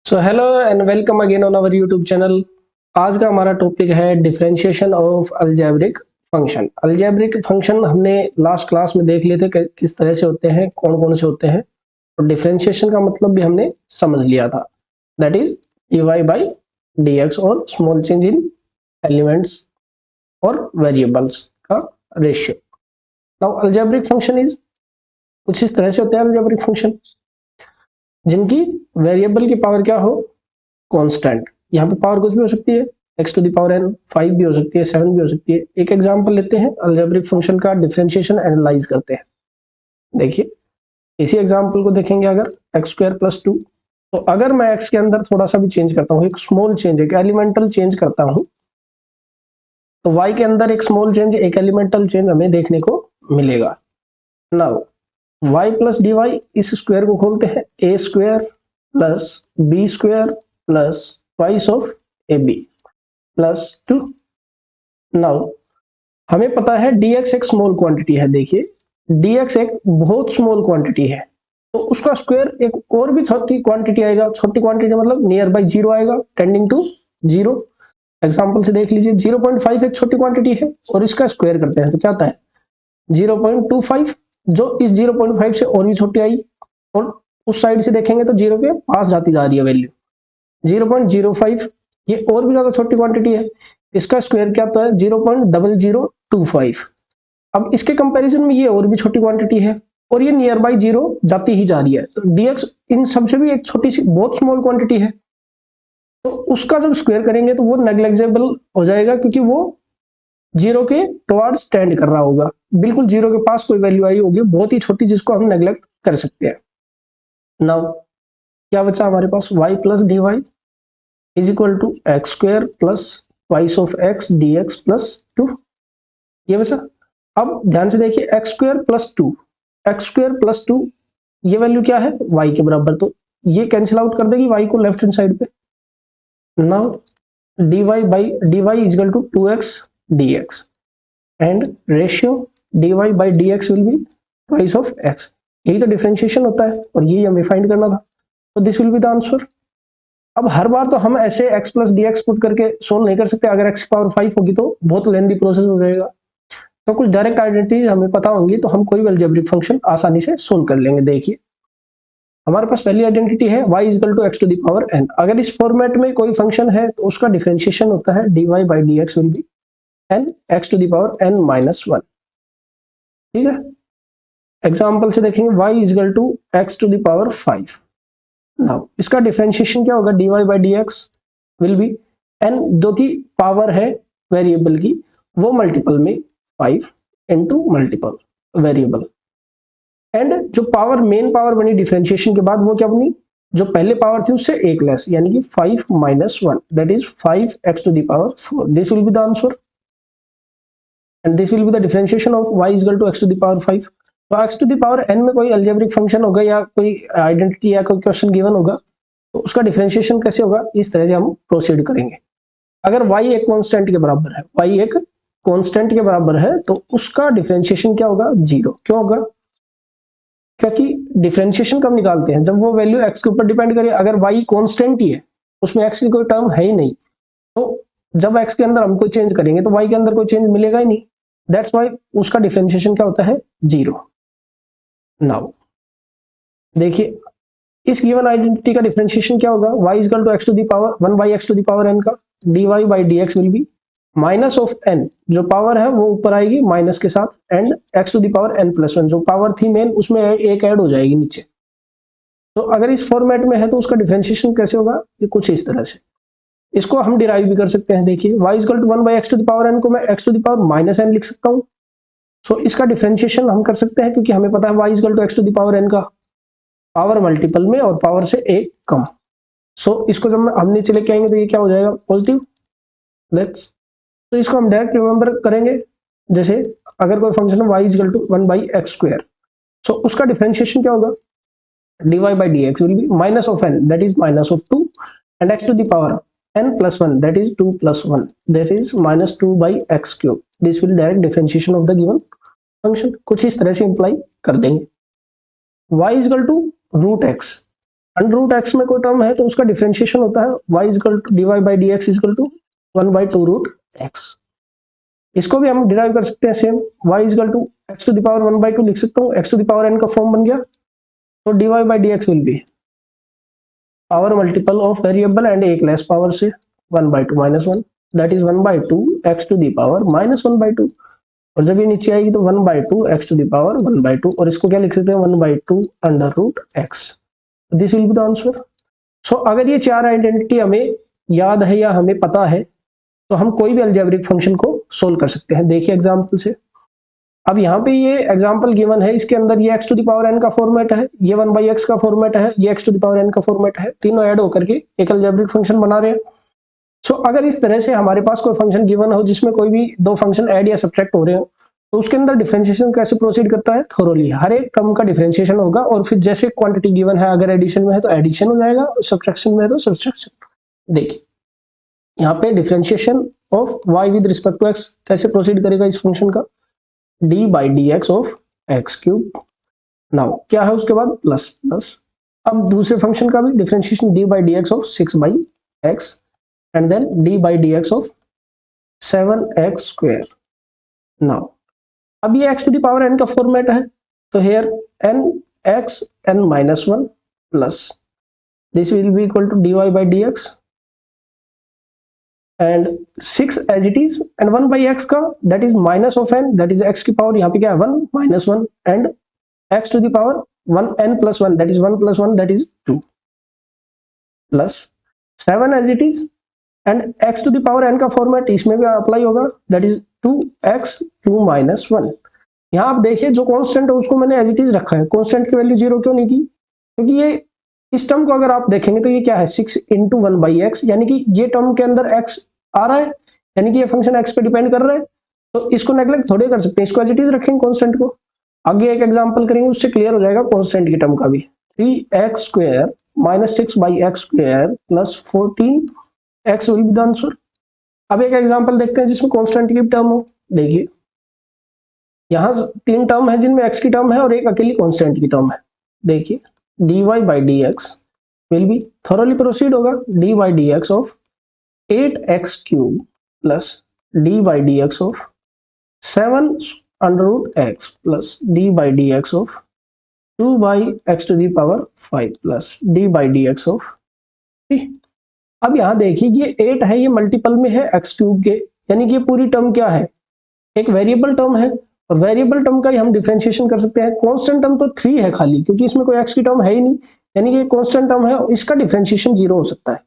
So hello and welcome again on our YouTube channel. आज का हमारा टॉपिक है differentiation of algebraic function. Algebraic function हमने last class में देख लिए थे किस तरह से होते हैं, कौन कौन से होते हैं, और डिफरेंशिएशन का मतलब भी हमने समझ लिया था, that is dy by dx और स्मॉल चेंज इन एलिमेंट्स और वेरिएबल्स का ratio. Now algebraic function is कुछ इस तरह से होते हैं अलजेब्रिक फंक्शन जिनकी वेरिएबल की पावर क्या हो, कांस्टेंट। यहाँ पे पावर कुछ भी हो सकती है, x to the power n, 5 भी हो सकती है, 7 भी हो सकती है। एक एग्जांपल लेते हैं, अलजेब्रिक फंक्शन का डिफरेंशिएशन एनालाइज करते हैं। देखिए इसी एग्जांपल को देखेंगे, अगर x स्क्वायर प्लस 2, तो अगर मैं x के अंदर थोड़ा सा भी चेंज करता हूँ, एक स्मॉल चेंज, एक एलिमेंटल चेंज करता हूँ, तो y के अंदर एक स्मॉल चेंज, एक एलिमेंटल चेंज हमें देखने को मिलेगा। Now y plus d y, इस स्क्वायर को खोलते हैं, a square plus b square plus twice of a b plus 2। Now हमें पता है dx एक स्मॉल क्वांटिटी है। देखिए dx एक बहुत स्मॉल क्वांटिटी है, तो उसका स्क्वायर एक और भी छोटी क्वांटिटी आएगा। छोटी क्वांटिटी मतलब नियर बाई जीरो आएगा, टेंडिंग टू जीरो। एग्जाम्पल से देख लीजिए, 0.5 एक छोटी क्वांटिटी है और इसका स्क्वायर करते हैं तो क्या आता है 0.25, जो इस 0.5 से और भी छोटी आई, और उस साइड से देखेंगे तो जीरो के पास जाती जा रही है वैल्यू 0.05, ये और भी ज्यादा छोटी क्वांटिटी है। इसका स्क्वायर क्या होता है 0.0025। अब इसके कंपैरिजन में ये और भी छोटी क्वांटिटी है और ये नियर बाई जीरो जाती ही जा रही है, तो dx इन सबसे भी एक छोटी सी बहुत स्मॉल क्वांटिटी है, तो उसका जब स्क्वायर करेंगे तो वो नेग्लिजिबल हो जाएगा, क्योंकि वो जीरो के टुवर्ड्स स्टैंड कर रहा होगा, बिल्कुल जीरो के पास कोई वैल्यू आई होगी बहुत ही छोटी, जिसको हम नेग्लेक्ट कर सकते हैं। नाउ क्या बचा हमारे पास, y plus d y is equal to x square plus twice of x d x plus 2, ये बचा। अब ध्यान से देखिए, x square plus 2, x square plus 2, ये वैल्यू क्या है y के बराबर, तो ये कैंसिल आउट कर देगी y को लेफ्ट हैंड साइड पे। Now dy by d y is equal to 2x dx and ratio dy by dx will be twice of x। यही तो डिफरेंशिएशन होता है और यही हमें फाइंड करना था, तो this will be the answer. अब हर बार तो हम ऐसे x plus D x put करके सोल्व नहीं कर सकते, अगर x की पावर 5 होगी तो बहुत लेंदी प्रोसेस हो जाएगा। तो कुछ डायरेक्ट आइडेंटिटीज हमें पता होंगी तो हम कोई भी अलजेब्रिक फंक्शन आसानी से सोल्व कर लेंगे। देखिए हमारे पास पहली आइडेंटिटी है y is equal to x to the power n। अगर इस फॉर्मेट में कोई फंक्शन है तो उसका डिफरेंशिएशन होता है dy by d x will be n x to the power n minus 1। ठीक है, एग्जाम्पल से देखेंगे, y is equal to x to the power 5। Now इसका डिफरेंशिएशन क्या होगा, dy by d x will be n, जो की power है वेरिएबल की, वो मल्टीपल में 5 इंटू मल्टीपल वेरिएबल, एंड जो पावर मेन पावर बनी डिफरेंशिएशन के बाद वो क्या बनी, जो पहले पावर थी उससे एक लेस, यानी कि 5 minus 1, that is 5x to the power 4। This will be the answer and this will be the differentiation of y is equal to x to the power 5। तो x to the power n में कोई algebraic function होगा या कोई identity या कोई question given होगा, तो उसका डिफरेंशिएशन कैसे होगा, इस तरह से हम प्रोसीड करेंगे। अगर y एक कांस्टेंट के बराबर है, y एक कांस्टेंट के बराबर है, तो उसका डिफरेंशिएशन क्या होगा, जीरो। क्यों होगा, क्योंकि डिफरेंशिएशन कब निकालते हैं, जब वो वैल्यू x के ऊपर डिपेंड करे। अगर y कांस्टेंट ही है, उसमें x की कोई टर्म है ही नहीं, तो जब x के अंदर हम कोई चेंज करेंगे तो y के अंदर कोई चेंज मिलेगा ही नहीं, दैट्स व्हाई उसका डिफरेंशिएशन क्या होता है, जीरो। नाउ देखिए इस गिवन आइडेंटिटी का डिफरेंशिएशन क्या होगा, y is equal to x to the power 1 by x to the power n का dy by dx will be minus of n, जो पावर है वो ऊपर आएगी माइनस के साथ, and x to the power n plus 1, जो power थी मेन उसमें एक ऐड हो जाएगी नीचे। तो अगर इस फॉर्मेट में है तो उसका डिफरेंशिएशन कैसे होगा, ये कुछ इस तरह से। इसको हम डिराइव भी कर सकते हैं। देखिए y is equal to 1 by x to the power n को मैं x to the power minus n लिख सकता हूँ। सो इसका डिफरेंशिएशन हम कर सकते हैं, क्योंकि हमें पता है y is equal to x to the power n का पावर मल्टीपल में और पावर से एक कम। सो इसको जब हम नीचे लेके आएंगे तो ये क्या हो जाएगा, पॉजिटिव। लेट्स, तो इसको हम डायरेक्ट रिमेंबर करेंगे, जैसे अगर कोई फंक्शन है y is equal to 1 by x square, so उसका डिफरेंशिएशन क्या होगा, dy by dx will be minus of n, that is minus of 2, and x to the power n plus 1, that is 2 plus 1, that is minus 2 by x cube. This will direct differentiation of the given function. कुछ इस तरह से imply कर देंगे। y is equal to root x, under root x में कोई term है तो उसका डिफरेंशिएशन होता है y equal to dy by d x equal to 1/2 root x. इसको भी हम डिराइव कर सकते हैं same, y equal to x to the power 1/2 लिख सकता हूँ, x to the power n का फॉर्म बन गया, तो dy by d x will be power multiple of variable and एक लेस पावर से 1/2 minus 1, that is 1/2 x to the power minus 1/2, और जब ये नीचे आएगी तो 1/2 एक्स टू द पावर 1/2, और इसको क्या लिख सकते हैं 1/2 under root x. This will be the answer. So अगर ये चार आइडेंटिटी हमें याद है या हमें पता है तो हम कोई भी अलजेब्रिक फंक्शन को सोल्व कर सकते हैं। देखिए एग्जांपल से, अब यहाँ पे ये एग्जांपल गिवन है, इसके अंदर ये x to the power n का फॉर्मेट है, ये 1/x का फॉर्मेट है, ये x to the power n का फॉर्मेट है, तीनों ऐड होकर के एक अलजेब्रिक फंक्शन बना रहे हैं। सो अगर इस तरह से हमारे पास कोई फंक्शन गिवन हो जिसमें कोई भी दो फंक्शन ऐड या सब्ट्रैक्ट हो रहे हो, तो उसके अंदर डिफरेंशिएशन कैसे प्रोसीड करता है, थोरोली हर एक टर्म का डिफरेंशिएशन होगा, और फिर जैसे क्वांटिटी गिवन है, अगर एडिशन में है तो एडिशन हो जाएगा, सब्ट्रैक्शन में है तो सब्ट्रैक्शन। देखिए यहाँ पे differentiation of y with respect to x कैसे प्रोसीड करेगा इस फंक्शन का, d by d x of x cube. Now क्या है उसके बाद प्लस प्लस, अब दूसरे फंक्शन का भी differentiation d by d x of 6/x and then d by d x of 7x square. Now अब ये x to the power n का फॉर्मेट है, तो here n x n minus 1 plus this will be equal to dy by d x and 6 as it is, and 1/x का that is minus of n, that is x की power यहाँ पे क्या है 1 minus 1, and x to the power 1n plus 1 that is 1 plus 1 that is 2 plus 7 as it is, and x to the power n का format इसमें भी apply होगा, that is 2x 2 minus 1। यहाँ आप देखिए जो कांस्टेंट है उसको मैंने एज इट इज रखा है, कांस्टेंट की वैल्यू 0 क्यों नहीं की, क्योंकि ये इस टर्म को अगर आप देखेंगे तो ये क्या है 6 इंटू 1/x, यानी कि ये टर्म के अंदर x आ रहा है, यानी कि ये फंक्शन x पे डिपेंड कर रहा है, तो इसको नेग्लेक्ट थोड़े कर सकते हैं, इसको एज इट इज रखेंगे कांस्टेंट को। आगे एक एग्जांपल करेंगे उससे क्लियर हो जाएगा कांस्टेंट की टर्म का भी, 3x square minus 6/x square plus 14x will be the answer. अब एक एग्जांपल देखते हैं जिसमें कांस्टेंट की टर्म हो। देखिए यहाँ 3 टर्म है जिनमें x की टर्म है और एक अकेली कांस्टेंट की टर्म है। देखिए dy by d x will be thoroughly proceed होगा, d by d x of 8x cube plus d by d x of 7 under root x plus d by d x of 2/x to the power 5 plus d by d x of 3। अब यहाँ देखिए ये 8 है, ये multiple में है x cube के, यानी कि ये पूरी टर्म क्या है एक वेरिएबल टर्म है, और वेरिएबल टर्म का ही हम डिफरेंशिएशन कर सकते हैं। कांस्टेंट टर्म तो 3 है खाली, क्योंकि इसमें कोई x की टर्म है ही नहीं, यानी कि कांस्टेंट टर्म है, इसका डिफरेंशिएशन 0 हो सकता है।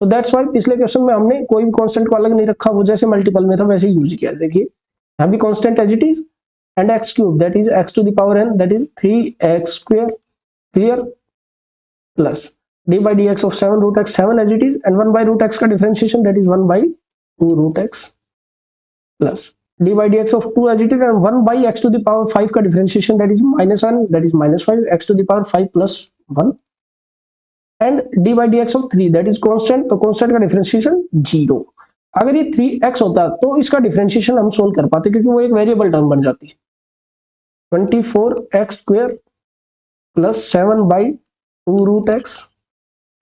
तो दैट्स व्हाई पिछले क्वेश्चन में हमने कोई भी कांस्टेंट को अलग नहीं रखा, वो जैसे मल्टीपल में था वैसे ही यूज किया। देखिए यहाँ भी constant as it is, and x cube that is x to the power n that is 3x square, clear, plus d by d x of 7 root x 7 as it is, and 1/√x का differentiation that is 1/2√x plus d by dx of 2 as it is, and 1/x to the power 5 का differentiation that is -1 that is -5 x to the power 5 plus 1, and d by dx of 3 that is constant, तो constant का differentiation 0। अगर ये 3x होता तो इसका differentiation हम solve कर पाते, क्योंकि वो एक वेरिएबल टर्म बन जाती। 24x square plus 7/2√x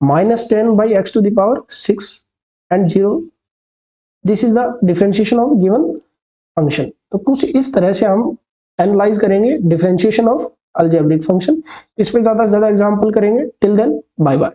minus 10/x to the power 6 and 0, this is the differentiation of given function. तो कुछ इस तरह से हम एनालाइज करेंगे डिफरेंशिएशन ऑफ अलजेब्रिक फंक्शन। इस पे ज्यादा से ज्यादा एग्जांपल करेंगे। Till then bye bye.